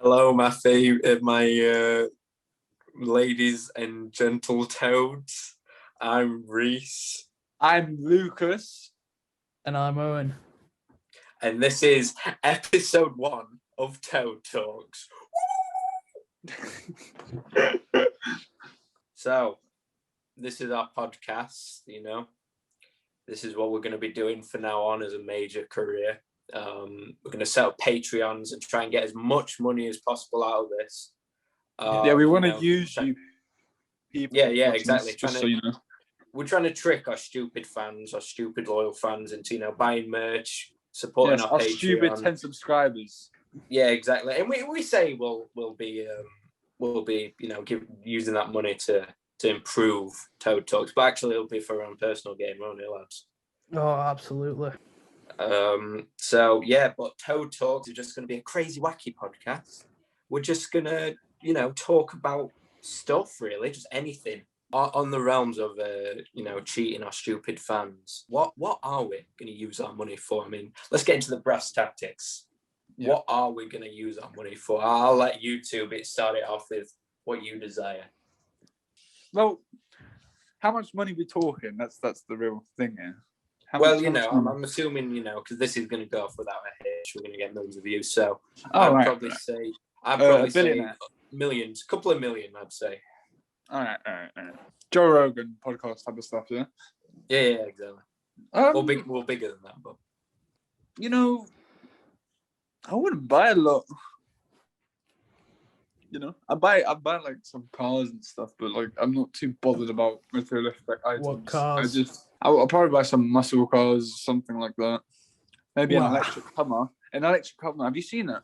Hello, my ladies and gentle toads. I'm Reese, I'm Lucas. And I'm Owen. and this is episode 1 of Toad Talks. So, this is our podcast. This is what we're going to be doing from now on as a major career. We're going to set up Patreons and try and get as much money as possible out of this. We want to use you people. Yeah, exactly. Just so you know. We're trying to trick our stupid fans, our stupid loyal fans into, buying merch, supporting our Patreon. Stupid 10 subscribers. Yeah, exactly. And we say we'll be using that money to improve Toad Talks, but actually it'll be for our own personal gain, won't it, lads? Oh, absolutely. But Toad Talks is just going to be a crazy, wacky podcast. We're just going to, talk about stuff, really, just anything on the realms of, cheating our stupid fans. What are we going to use our money for? I mean, let's get into the brass tactics. Yeah. What are we going to use our money for? I'll let you two start it off with what you desire. Well, how much money we talking? That's the real thing here. I'm assuming, because this is going to go off without a hitch. We're going to get millions of views. So I'd probably say millions, couple of million, I'd say. All right. Joe Rogan podcast type of stuff, yeah? Yeah, exactly. Or bigger than that, but. I wouldn't buy a lot. I buy like some cars and stuff, but like I'm not too bothered about materialistic items. What cars? I'll probably buy some muscle cars, something like that. Maybe an electric Hummer. Have you seen it?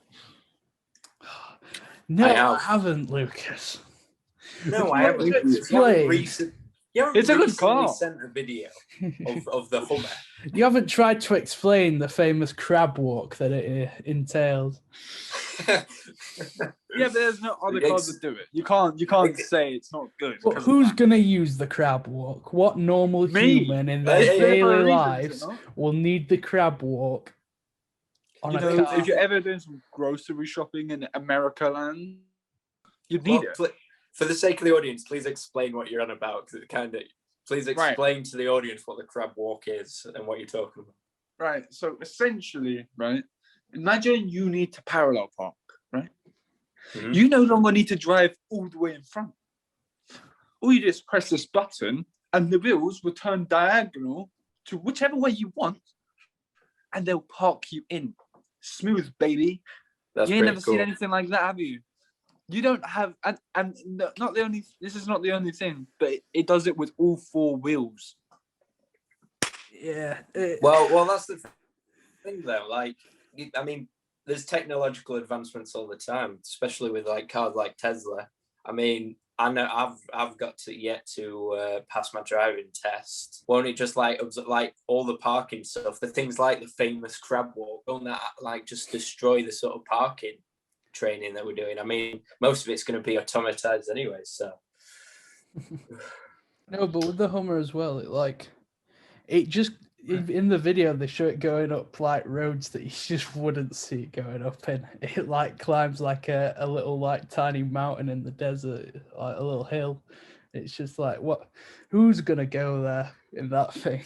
No, I haven't, Lucas. No, I haven't. It's a good car. Sent a video of the Hummer. You haven't tried to explain the famous crab walk that it entails. Yeah, but there's no other cars that do it. You can't say it's not good. But who's going to use the crab walk? What normal human in their daily lives will need the crab walk on a car? If you're ever doing some grocery shopping in America land, you'd need it. For the sake of the audience, please explain what you're on about. Please explain to the audience what the crab walk is and what you're talking about. Right. So essentially, right, imagine you need to parallel park, right? Mm-hmm. You no longer need to drive all the way in front. All you do is press this button and the wheels will turn diagonal to whichever way you want and they'll park you in. Smooth, baby. You ain't never seen anything like that, have you? You don't have, and not the only. This is not the only thing, but it does it with all four wheels. Yeah. Well, that's the thing, though. Like, I mean, there's technological advancements all the time, especially with like cars like Tesla. I mean, I know I've got to pass my driving test. Won't it just like all the parking stuff, the things like the famous crab walk, won't that like just destroy the sort of parking training that we're doing? I mean, most of it's going to be automatized anyway, so. No, but with the Hummer as well, it just in the video they show it going up like roads that you just wouldn't see it going up in. It like climbs like a little like tiny mountain in the desert, like a little hill. It's just like, who's gonna go there in that thing?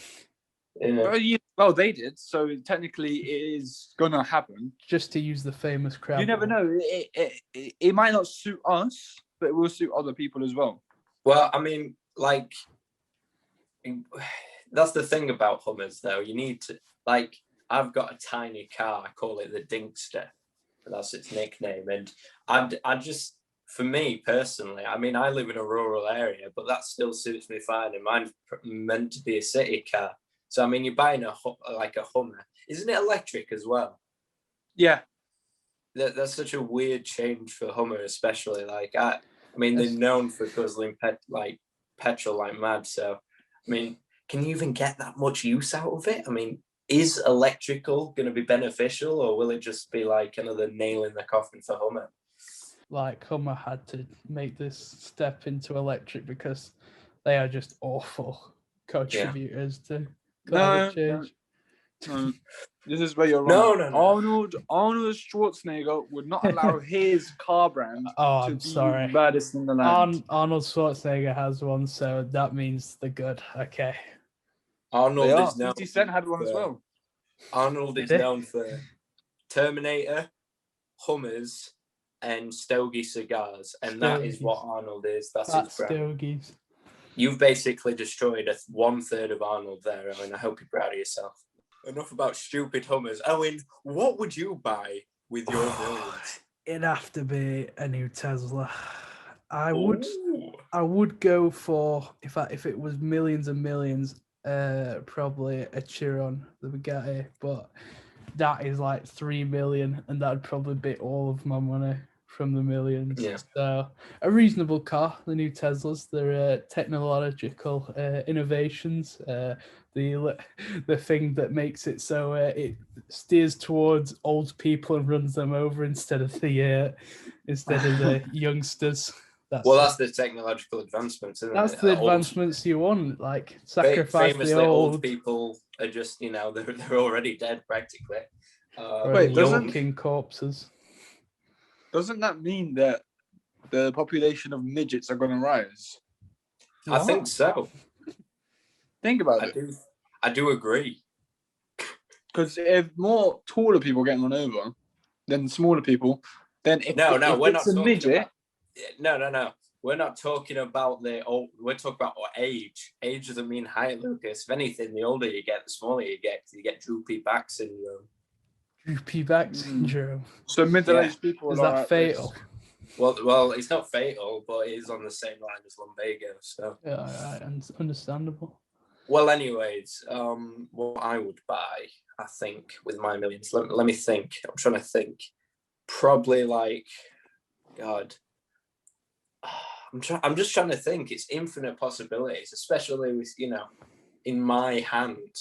Yeah. Well, they did, so technically it is gonna happen. Just to use the famous crab. You never know. It might not suit us, but it will suit other people as well. Well, I mean, like, that's the thing about Hummers, though. You need to, like, I've got a tiny car. I call it the Dinkster. That's its nickname. And I just, for me personally, I mean, I live in a rural area, but that still suits me fine. And mine's meant to be a city car. So, I mean, you're buying a Hummer. Isn't it electric as well? Yeah. That's such a weird change for Hummer, especially. Like, I mean, they're known for guzzling petrol like mad. So, I mean, can you even get that much use out of it? I mean, is electrical going to be beneficial, or will it just be like another nail in the coffin for Hummer? Like, Hummer had to make this step into electric because they are just awful contributors to climate change. This is where you're No, wrong. no, no. Arnold Schwarzenegger would not allow his car brand Oh, to I'm be sorry. the baddest in the land. Arnold Schwarzenegger has one, so that means the good. Okay. Arnold is known 50 Cent had one as well. Arnold is Did he? known for Terminator, Hummers, and Stogie cigars, and that is what Arnold is. That's his brand. Stogies. You've basically destroyed 1/3 of Arnold there, Owen. I hope you're proud of yourself. Enough about stupid Hummers. Owen, what would you buy with your millions? It'd have to be a new Tesla. I Ooh. would go for if it was millions and millions, probably a Chiron, the Bugatti, but that is like 3 million, and that'd probably be all of my money from the millions. Yeah. So a reasonable car, the new Teslas. They're technological innovations. The thing that makes it so it steers towards old people and runs them over instead of the youngsters. That's the technological advancements, isn't That's it? the advancements you want, like sacrifice Famously, the old people are just, they're already dead practically. Wait, young corpses. Doesn't that mean that the population of midgets are going to rise? I think so. Think about it. I do agree. Because if more taller people get run over than smaller people, then if we're it's not a midget. No. We're not talking about we're talking about age. Age doesn't mean height, Lucas. If anything, the older you get, the smaller you get. You get droopy back syndrome. Droopy back syndrome. So middle-aged people is that fatal? Well, it's not fatal, but it is on the same line as lumbago. So yeah, right, understandable. Well, anyways, what I would buy, I think, with my millions. Let me think. I'm trying to think. Probably like, God. I'm just trying to think. It's infinite possibilities, especially with in my hand.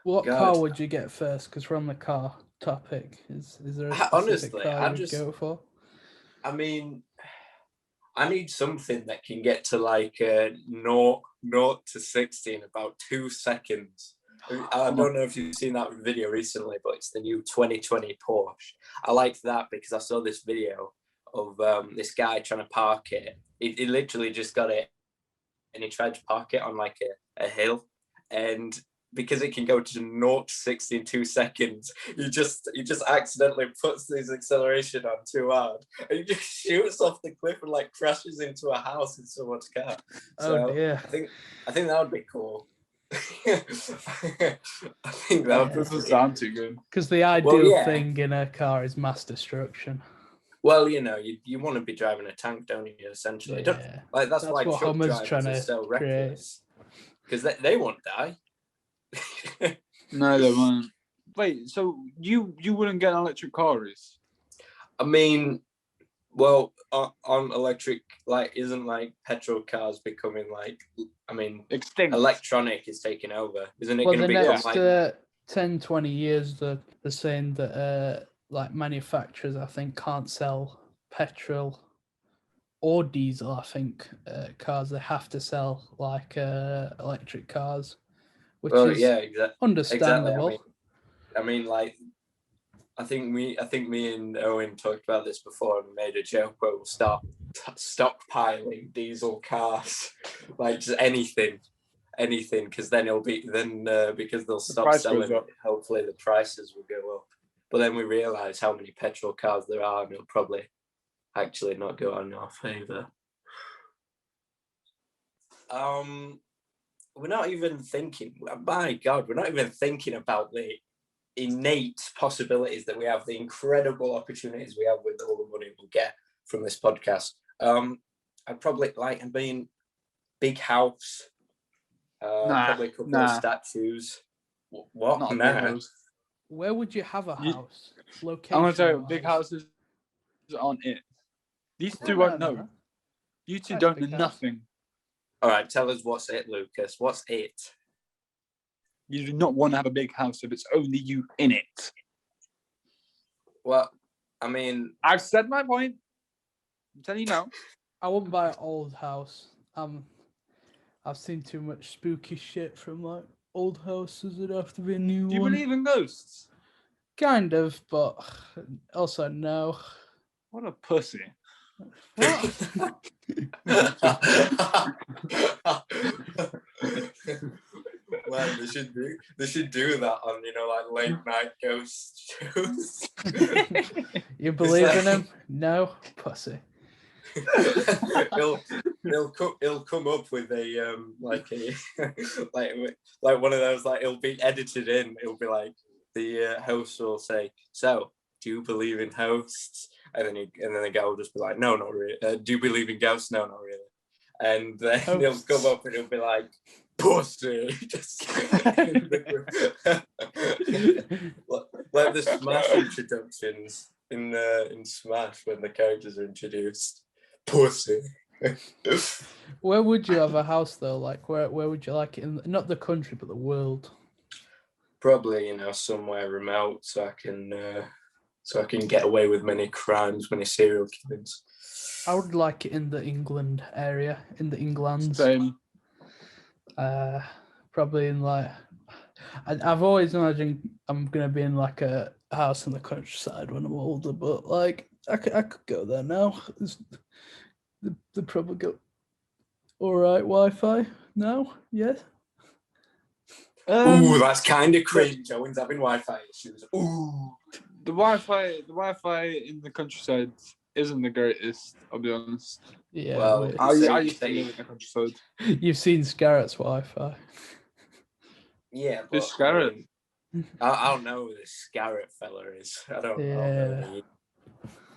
What car would you get first? Because we're on the car topic. Is there a specific car you would go for? I mean, I need something that can get to like 0 to 60 in about 2 seconds. I don't know if you've seen that video recently, but it's the new 2020 Porsche. I like that because I saw this video of this guy trying to park it. He literally just got it and he tried to park it on like a hill, and because it can go to 0 to 60 in 2 seconds, he just accidentally puts his acceleration on too hard and he just shoots off the cliff and like crashes into a house in someone's car. So dear. I think that would be cool. I think that doesn't sound too good. Because the ideal thing in a car is mass destruction. Well, you want to be driving a tank, don't you? Essentially, that's why what truck Hummer's drivers are so reckless, because they won't die. No, they won't. Wait, so you wouldn't get an electric car, Reese? I mean, well, on electric, like, isn't like petrol cars becoming like, I mean, extinct? Electronic is taking over, isn't it? Well, going to the become next 10, 20 years, they're saying that like manufacturers, I think, can't sell petrol or diesel. I think cars, they have to sell like electric cars, which is understandable. Exactly. I mean, like, I think me and Owen talked about this before and made a joke where we'll start stockpiling diesel cars, like just anything, because then because they'll stop selling it, hopefully the prices will go up. But then we realise how many petrol cars there are, and it'll probably actually not go on our favour. We're not even thinking. My God, we're not even thinking about the innate possibilities that we have, the incredible opportunities we have with all the money we'll get from this podcast. I'd probably like big house, probably a couple of statues. What? Not Nah. Where would you have a house? Location. I'm gonna tell you, big houses aren't it. These two won't know. You two don't know nothing. All right, tell us what's it, Lucas. What's it? You do not want to have a big house if it's only you in it. Well, I mean, I've said my point. I'm telling you now. I wouldn't buy an old house. I've seen too much spooky shit from like old house? Does it have to be a new Do you one? believe in ghosts? Kind of, but also no. What a pussy. What? Man, they should do that on, you know, like late night ghost shows. You believe like- in him? No, pussy. he'll come up with a like a like one of those, like, it'll be edited in. It'll be like the host will say, "So, do you believe in hosts?" And then the guy will just be like, "No, not really." "Do you believe in ghosts?" "No, not really." And then he'll come up and he'll be like, "Pussy." Just like the Smash introductions in Smash when the characters are introduced. Pussy. Where would you have a house though? Like where would you like it in, not the country but the world? Probably, you know, somewhere remote so I can get away with many crimes, many serial killings. I would like it in the England area, in the Englands. Same. Probably in like, I've always imagined I'm gonna be in like a house in the countryside when I'm older, but like I could go there now. They probably got all right Wi-Fi now. Yes. Ooh, that's kind of cringe. Owen's having Wi-Fi issues. Ooh. The Wi-Fi in the countryside isn't the greatest, I'll be honest. Yeah. Well, I used to live in the countryside. You've seen Scarrett's Wi-Fi. Yeah, but Who's Scarrett? I don't know who this Scarrett fella is. I don't know.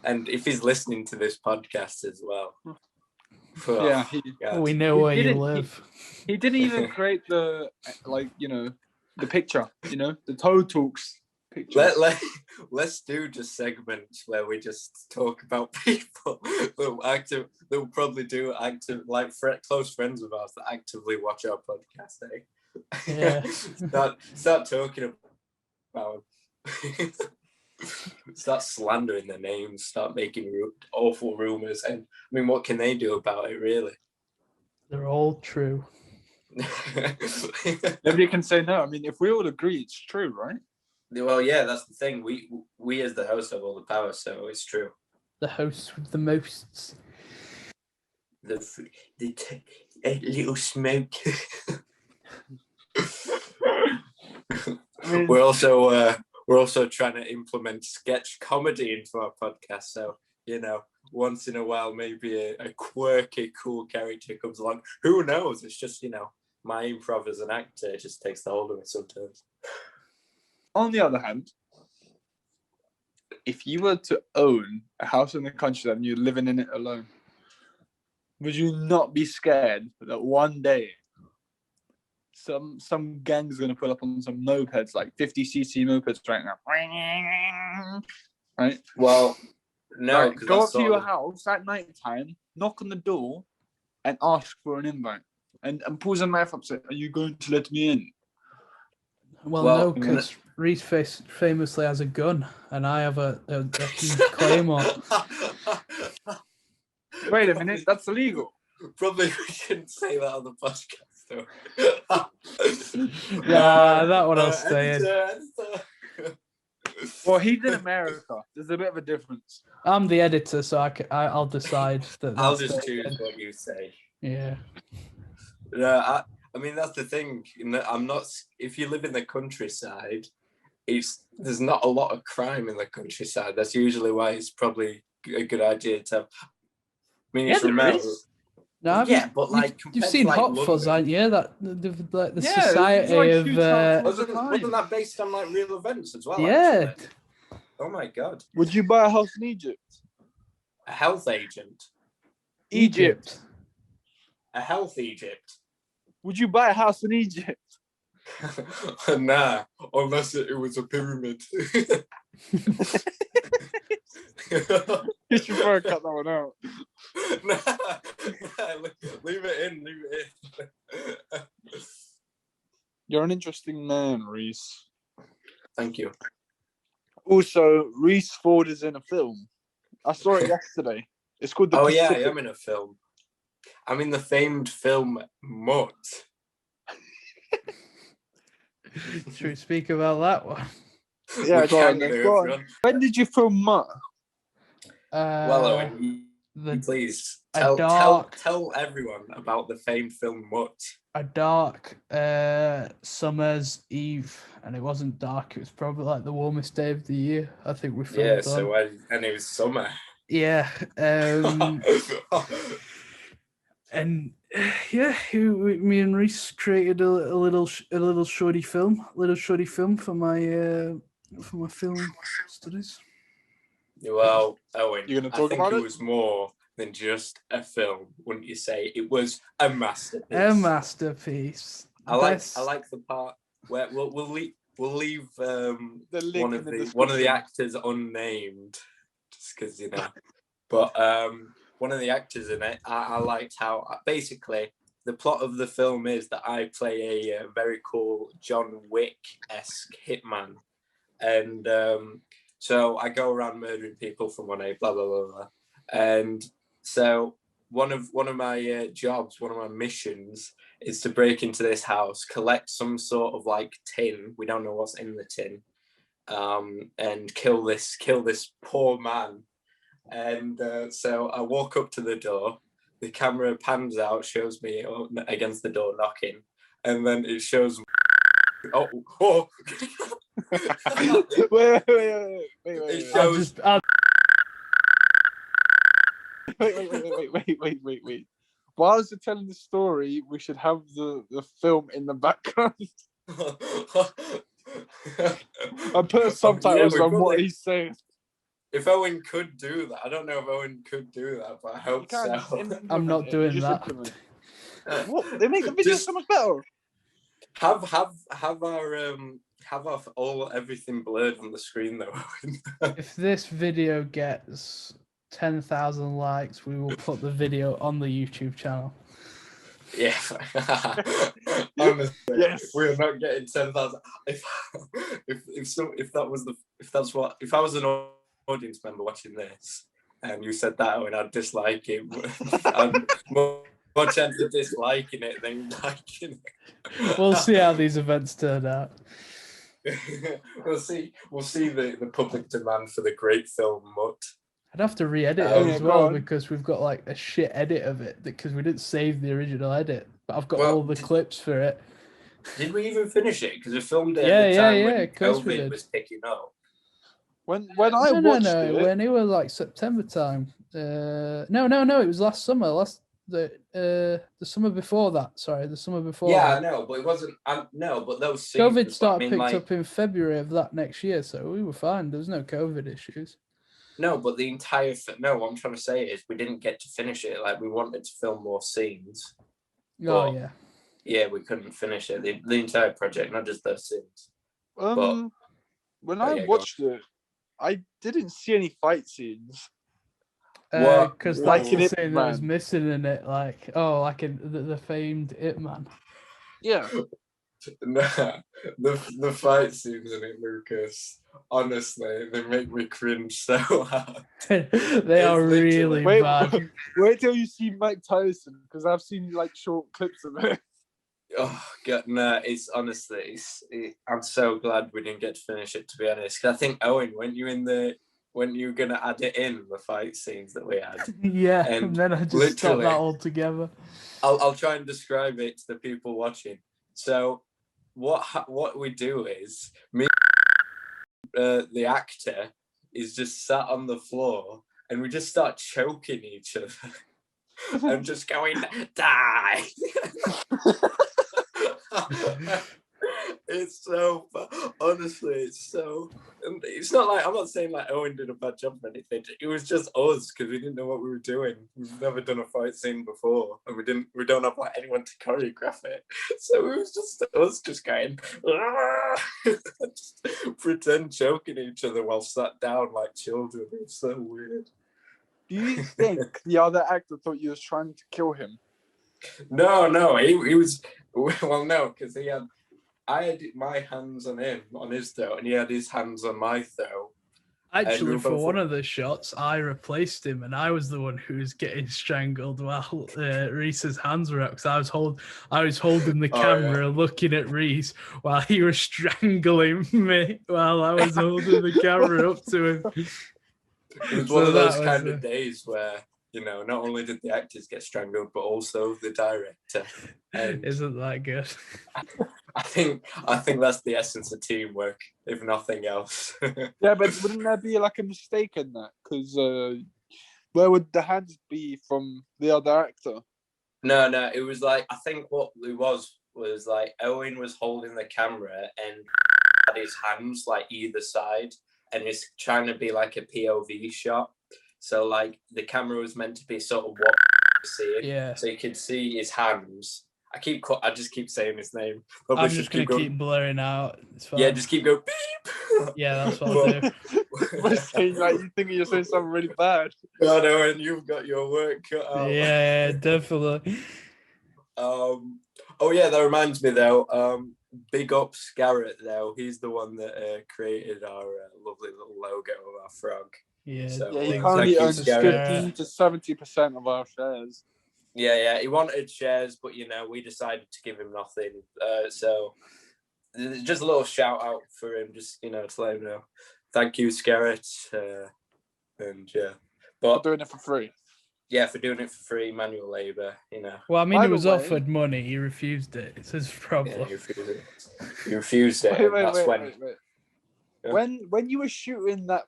And if he's listening to this podcast as well. Yeah, we know where you didn't- live. He didn't even create the, like, you know, the picture, you know, the Toad Talks picture. Let's do just segments where we just talk about people that will probably do active, like close friends of ours that actively watch our podcast. Yeah. start talking about them. Start slandering their names. Start making awful rumors. And I mean, what can they do about it, really? They're all true. Nobody can say no. I mean, if we all agree, it's true, right? Well, yeah, that's the thing. We as the host have all the power, so it's true. The host with the mosts. The little smoke. I mean, We're also trying to implement sketch comedy into our podcast. So, you know, once in a while, maybe a quirky, cool character comes along. Who knows? It's just, you know, my improv as an actor just takes the hold of me sometimes. on the other hand, if you were to own a house in the countryside and you're living in it alone, would you not be scared that one day some gang's going to pull up on some mopeds, like 50cc mopeds right now? Right? Well, no. Right, go up to your house at night time, knock on the door, and ask for an invite. And pulls a knife up and say, "Are you going to let me in?" Well, Well, no, because Reese famously has a gun, and I have a huge claymore. Wait a minute, that's illegal. Probably we shouldn't say that on the podcast, though. Yeah, that one I'll stay in. Well, he's in America. There's a bit of a difference. I'm the editor, so I'll decide that. I'll just choose what you say. Yeah. No, I mean, that's the thing. I'm not. If you live in the countryside, there's not a lot of crime in the countryside. That's usually why it's probably a good idea to have. I mean, it's remote. No, yeah, but like you've seen like Hot Fuzz, London, haven't you? That the Yeah, society like of. wasn't that based on like real events as well? Yeah. Actually? Oh my god. Would you buy a house in Egypt? A health agent. Egypt. A health Egypt. Would you buy a house in Egypt? Nah, unless it was a pyramid. You should probably cut that one out. Nah, leave it in. You're an interesting man, Reese. Thank you. Also, Reese Ford is in a film. I saw it yesterday. It's called The Yeah, Pacific. I am in a film. I'm in the famed film Mutt. Should we speak about that one? Yeah, We go on, can then, do go if on. you want. When did you film Mutt? Well, Owen, the please a tell dark everyone about the famed film Mutt. a dark summer's eve, and it wasn't dark. It was probably like the warmest day of the year. I think we filmed Yeah, on. so and it was summer. Yeah. And yeah, me and Reese created a little shorty film for my film studies. Well, Owen, You gonna I talk think about it it? was more than just a film, wouldn't you say? It was a masterpiece. A masterpiece. I like the part where we'll leave The link one in of the the description. actors unnamed, just because you know. But one of the actors in it, I liked how basically the plot of the film is that I play a very cool John Wick-esque hitman, and so I go around murdering people from 1A, blah blah blah blah, and so one of my jobs, one of my missions is to break into this house, collect some sort of like tin. We don't know what's in the tin, and kill this poor man. And so I walk up to the door. The camera pans out, shows me against the door knocking, and then it shows. Oh, wait. It shows. Wait. Whilst you're telling the story, we should have the film in the background. I put subtitles on what he's saying. If Owen could do that, I don't know if Owen could do that, but I hope so. I'm not doing that. What? They make the video so much better. Have our everything blurred on the screen though. If this video gets 10,000 likes, we will put the video on the YouTube channel. Yeah. Honestly, yes. We're not getting 10,000. If I was an audience member watching this and you said that and I'd dislike it, I'm more chance of disliking it than liking it. We'll see how these events turn out. We'll see the public demand for the great film Mutt. I'd have to re-edit it as well because we've got like a shit edit of it because we didn't save the original edit, but I've got all the clips for it. Did we even finish it? Because we filmed it at the time when COVID was picking up. When I watched it, when it was like September time. No, it was last summer. The summer before that. Sorry, the summer before. Yeah, I know, but it wasn't. No, but those scenes, COVID started picked up in February of that next year, so we were fine. There was no COVID issues. No, but the entire what I'm trying to say is we didn't get to finish it. Like we wanted to film more scenes. Oh yeah. Yeah, we couldn't finish it. The entire project, not just those scenes. When I watched it, I didn't see any fight scenes. Because like that's the scene that was missing in it, like in the famed It Man. Yeah. Nah, the fight scenes in it, Lucas. Honestly, they make me cringe so hard. They are really bad. Wait till you see Mike Tyson, because I've seen like short clips of it. Oh god, no! It's honestly, I'm so glad we didn't get to finish it. To be honest, because I think Owen, when you were gonna add it in the fight scenes that we had, yeah, and then I just stopped that altogether. I'll try and describe it to the people watching. So, what we do is me, the actor, is just sat on the floor, and we just start choking each other, and just going die. It's so honestly, it's not like I'm not saying like Owen did a bad job or anything. It was just us because we didn't know what we were doing. We've never done a fight scene before, and we don't have like anyone to choreograph it. So it was just us just going just pretend choking each other while sat down like children. It's so weird. Do you think the other actor thought you was trying to kill him? No, he was. Well, no, because I had my hands on him, on his throat, and he had his hands on my throat. Actually, for both- one of the shots, I replaced him, and I was the one who was getting strangled while Reese's hands were up. Because I was holding the Oh, camera, looking at Reese while he was strangling me while I was holding the camera up to him. It was So one of those that kind was, of days where, you know, not only did the actors get strangled, but also the director. And Isn't that good? I think that's the essence of teamwork, if nothing else. Yeah, but wouldn't there be like a mistake in that? Because where would the hands be from the other actor? No, it was like, I think what it was like Owen was holding the camera and had his hands like either side, and it's trying to be like a POV shot. So like the camera was meant to be sort of what you're seeing. Yeah. So you could see his hands. I just keep saying his name. I'm just gonna keep blurring out. It's fine. Yeah, just keep going beep. Yeah, that's what I'll do. We're saying, like, you think you're saying something really bad. No, and you've got your work cut out. Yeah, definitely. Oh yeah, that reminds me though. Big up Scarrett though. He's the one that created our lovely little logo of our frog. Yeah. So, Yeah, he thank currently you, owns Scarrett. 15 to 70% of our shares. Yeah. He wanted shares, but you know, we decided to give him nothing. So just a little shout out for him, just to let him know. Thank you, Scarrett. And yeah, but doing it for free. Yeah, for doing it for free, manual labour. Well, I mean, By he the was way- offered money. He refused it. It's his problem. Yeah, he refused it. Wait. Yeah. When you were shooting that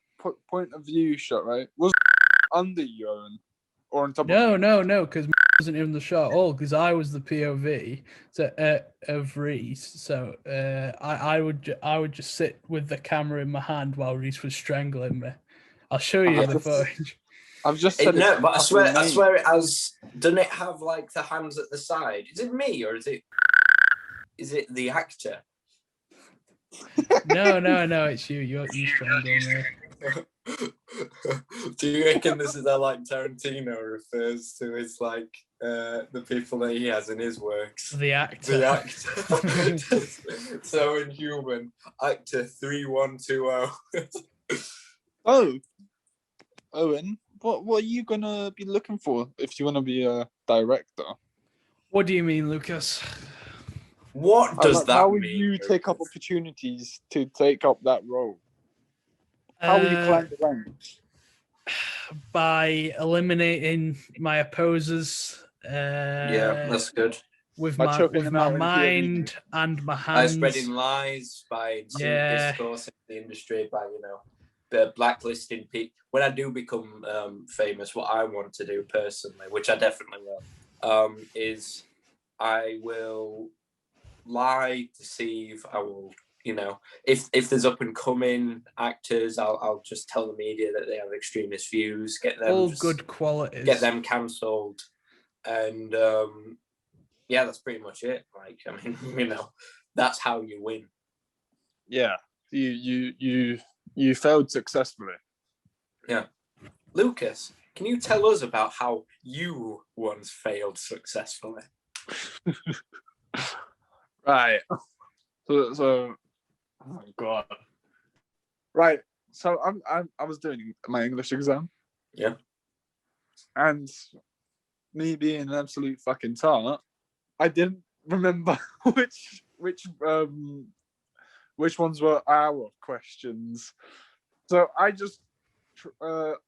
point of view shot, right? Was under you, Owen, or on top of you? No, because wasn't in the shot at all. Because I was the POV of Reese, so I would just sit with the camera in my hand while Reese was strangling me. I'll show you the footage. I've just said No, it's but I fucking swear it has. Doesn't it have like the hands at the side? Is it me or is it the actor? No, it's you. You strangling me. Do you reckon this is how like Tarantino refers to his like the people that he has in his works? The actor. The actor. So inhuman. Actor 3120. Oh, Owen, what are you gonna be looking for if you want to be a director? What do you mean, Lucas? What does that How mean? will you take up opportunities to take up that role? How will you climb the ranks? By eliminating my opposers. Yeah, that's good. With By my choking them out in mind and my By hands. spreading lies, by discourse in the industry, by blacklisting people. When I do become famous, what I want to do personally, which I definitely will, is I will lie, deceive. I will, if there's up and coming actors, I'll just tell the media that they have extremist views, get them all good qualities, get them cancelled, and yeah, that's pretty much it. Like, I mean, that's how you win. Yeah, you failed successfully. Yeah, Lucas, can you tell us about how you once failed successfully? Right. So, oh my god. Right. So I was doing my English exam. Yeah. And me being an absolute fucking tart, I didn't remember which ones were our questions. So I just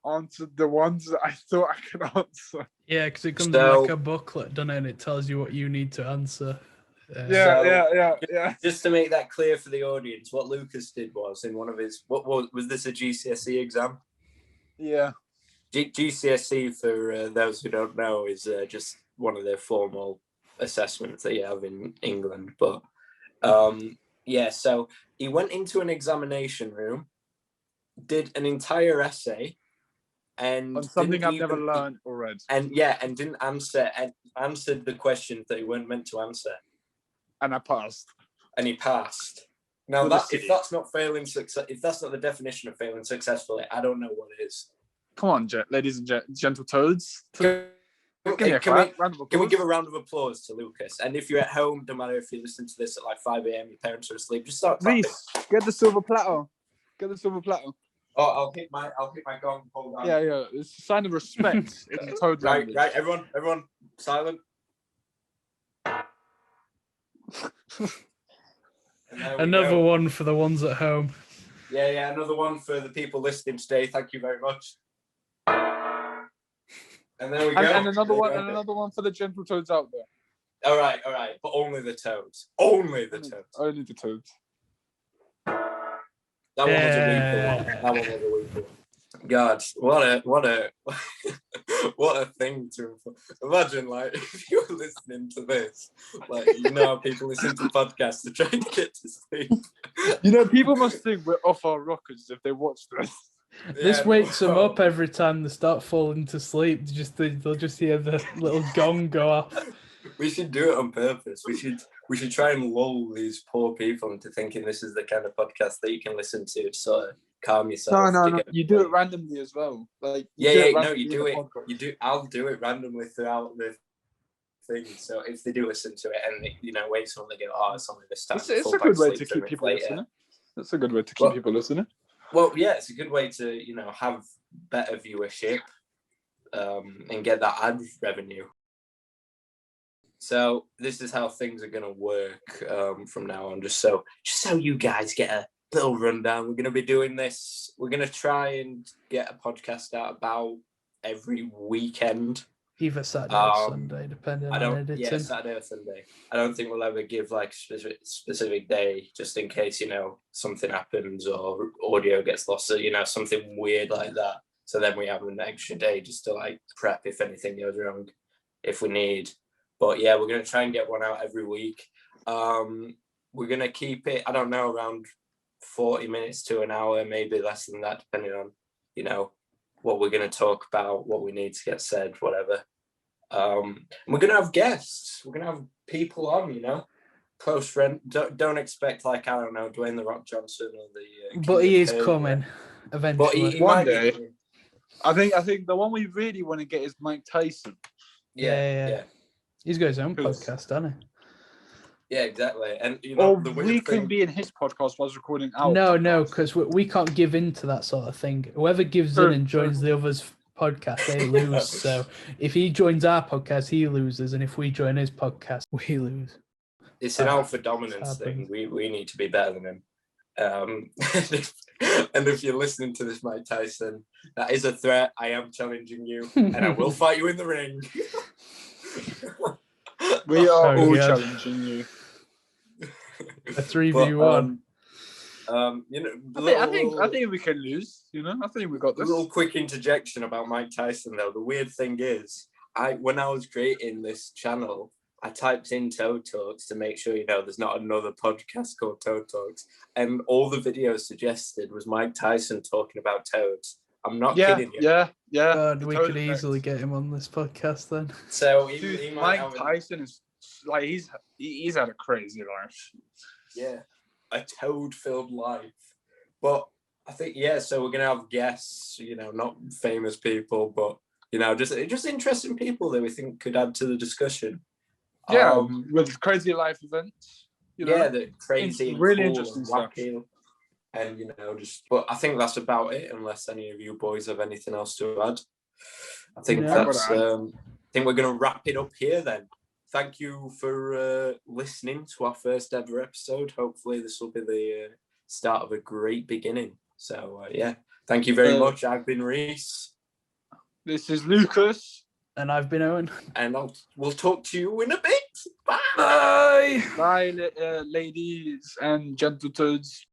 answered the ones that I thought I could answer. Yeah, because it comes in like a booklet, doesn't it? And it tells you what you need to answer. Yeah. Just to make that clear for the audience, what Lucas did was in one of his was this a GCSE exam? Yeah. GCSE, for those who don't know, is just one of their formal assessments that you have in England. But yeah, so he went into an examination room, did an entire essay, and on something I've never learned or read. And didn't answer, and answered the questions that he weren't meant to answer. And I passed. And he passed. Now, if that's not failing success, if that's not the definition of failing successfully, I don't know what is. Come on, ladies and gentle toads. Can we give a round of applause to Lucas? And if you're at home, no matter if you listen to this at like 5 a.m., your parents are asleep, just start clapping. Reese, get the silver platter. Get the silver platter. Oh, I'll hit my gong. Hold on. Yeah. It's a sign of respect in the Toad language. Right, everyone, silent. Another one for the ones at home. Yeah, another one for the people listening today. Thank you very much. And there we go. And another one for the gentle toads out there. All right, but only the toads. Only the toads. Only the toads. That one was a weak one. God, what a what a thing to imagine. Like, if you were listening to this, like, you know how people listen to podcasts to try to get to sleep. You know, people must think we're off our rockers if they watch this. This wakes them up every time they start falling to sleep. They'll just hear the little gong go off. We should do it on purpose. We should try and lull these poor people into thinking this is the kind of podcast that you can listen to sort of calm yourself. No. You do it randomly as well. Like you do it. I'll do it randomly throughout the thing. So if they do listen to it and wait till they go, oh, it's only this time. It's a good way to keep people listening. That's a good way to keep people listening. Well, yeah, it's a good way to have better viewership and get that ad revenue. So this is how things are going to work from now on. Just so you guys get a little rundown. We're going to be doing this. We're going to try and get a podcast out about every weekend. Either Saturday or Sunday, depending on editing. Yeah, Saturday or Sunday. I don't think we'll ever give like a specific day, just in case something happens or audio gets lost, or something weird like that. So then we have an extra day just to like prep if anything goes wrong, if we need. But yeah, we're going to try and get one out every week. We're going to keep it, I don't know, around 40 minutes to an hour, maybe less than that, depending on, what we're going to talk about, what we need to get said, whatever. We're going to have guests. We're going to have people on, close friend. Don't expect, like, I don't know, Dwayne The Rock Johnson or the... but he is coming eventually. But he one day. I think the one we really want to get is Mike Tyson. Yeah. He's got his own podcast, doesn't he? Yeah, exactly. And we can be in his podcast whilst recording our podcast. No, because we can't give in to that sort of thing. Whoever gives in and joins the other's podcast, they lose. So if he joins our podcast, he loses, and if we join his podcast, we lose. It's an alpha dominance thing. We need to be better than him. And if you're listening to this, Mike Tyson, that is a threat. I am challenging you, and I will fight you in the ring. We are all challenging you. A 3v1. I think we can lose. I think we got this. A little quick interjection about Mike Tyson, though. The weird thing is, when I was creating this channel, I typed in Toad Talks to make sure there's not another podcast called Toad Talks, and all the videos suggested was Mike Tyson talking about toads. I'm not kidding you. Yeah. God, we could easily get him on this podcast then. So Mike Tyson is like he's had a crazy life. Yeah, a toad-filled life. But I think so we're gonna have guests. Not famous people, but just interesting people that we think could add to the discussion. Yeah, with crazy life events. The crazy, and really cool interesting and stuff. wacky. And but I think that's about it, unless any of you boys have anything else to add. I think I think we're going to wrap it up here then. Thank you for listening to our first ever episode. Hopefully this will be the start of a great beginning. So thank you very much. I've been Reese. This is Lucas. And I've been Owen. And we'll talk to you in a bit. Bye. Bye. Bye, ladies and gentle toads.